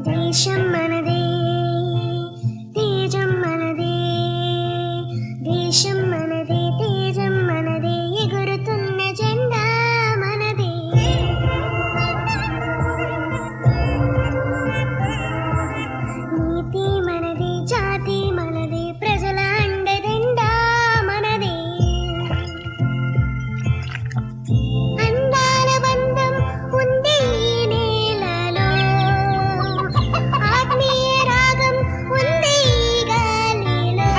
దేశం మనదే, తేజం మనదే, దేశం మనదే, తేజం మనదే, ఎగురుతున్న జెండా మనదే. నీతి మనదే, జాతి మనదే, ప్రజల అండదండా మనదే. అందాల బంధం ఉంది ఈ నేలలో, ఆత్మీయ రాగం ఉంది ఈ గాలిలో.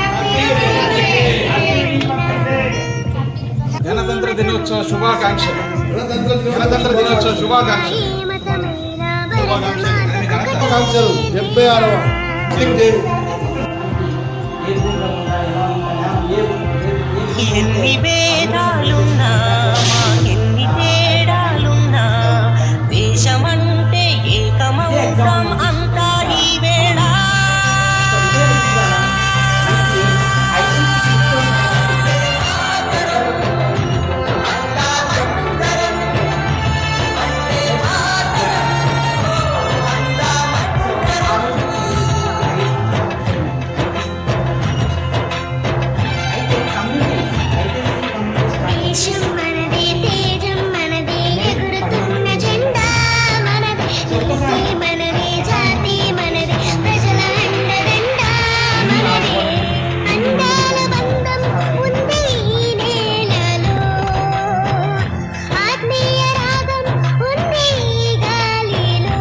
గణతంత్ర దినోత్సవ శుభాకాంక్షలు. గణతంత్ర దినోత్సవ శుభాకాంక్షలు. ఏ మతమైన భరతమాతకు 76వ ఎన్ని భేదాలున్నా మాకెన్ని తేడాలున్నా దేశమంటే ఏకమౌతం అంతా ఈ వేళ. దేశం మనదే, తేజం మనదే, ఎగురుతున్న జెండా మనదే. నీతి మనదే, జాతి మనదే, ప్రజల అండదండా మనదే. అందాల బంధం ఉంది ఈ నేలలో, ఆత్మీయ రాగం ఉంది ఈ గాలిలో.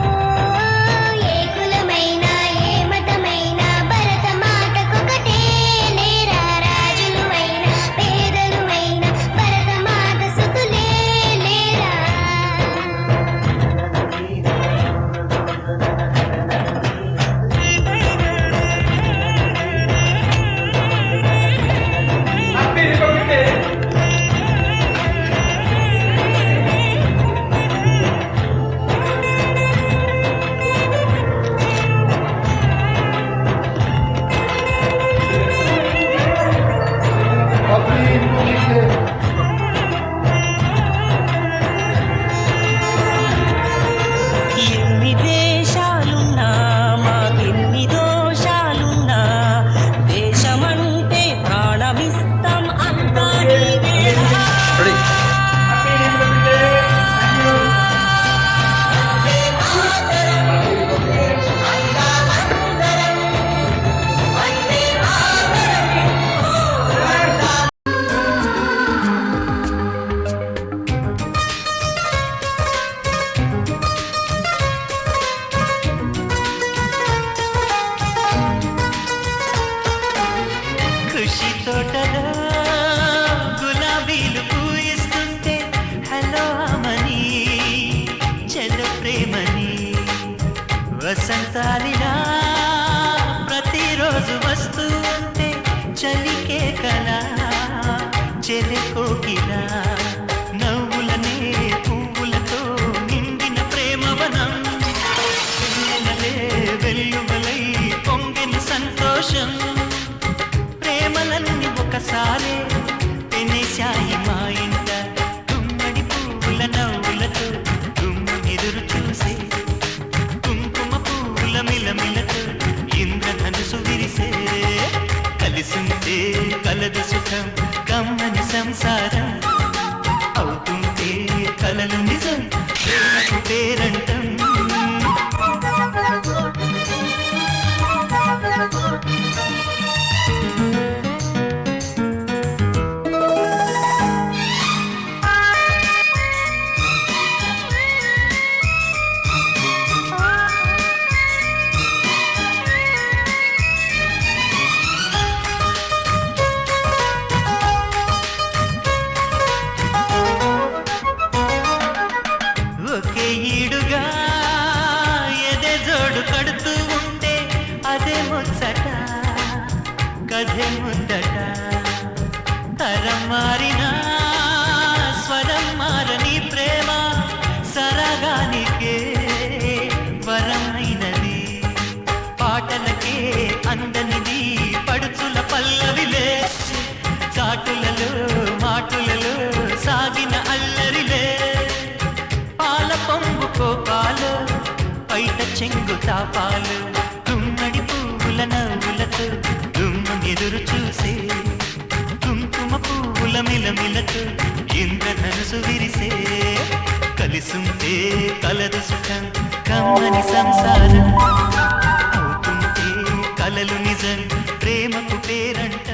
ఏ కులమైనా ఏ మతమైనా భరతమాతకొకటే లేరా. రాజులువైనా పేదలువైనా భరతమాత సుతులే లేరా. ఎన్ని దేశాలున్నా మాకెన్ని దోషాలున్నా దేశమంటే ప్రాణమిస్తాం అంతా ఈ వేళ. కృషి తోటలో గులాబీలు పూయిస్తుంటే హలో అమని చెల్ల ప్రేమని వసంతాలిలా ప్రతిరోజు వస్తూ ఉంటే చలికే కలా చెలి కోకిలా నవ్వులనే పువ్వులతో నిండిన ప్రేమవనం వెన్నెలలే వెల్లువలై పొంగిన సంతోషం ప్రేమలన్నీ ఒకసారే పెనేశాయి మా ఇంట. గుమ్మడి పువ్వుల నవ్వులతో గుమ్మెదురు చూసే కుంకుమ పువ్వుల మిలమిలతో ఇంద్రధనుసు విరిసే. కలిసుంటే కలదు సుఖం కమ్మని సంసారం అవుతుంటే కలలు నిజం ప్రేమకు పేరంటం. ఒకే ఈడుగా ఎదే జోడు కడుతూ ఉంటే అదే ముచ్చట కథే ముద్దట. తరం మారినా స్వరం మారని ప్రేమ సరగానికే కొంగు తాపాలు గుమ్మడి పువ్వుల నవ్వులతో గుమ్మం ఎదురు చూసే కుంకుమ పువ్వుల మిలమిలతో ఇంద్రధనుసు విరిసే కలిసుంటే కలదు సుఖం కమ్మని సంసారం అవుతుంటే కలలు నిజం ప్రేమకు పేరంట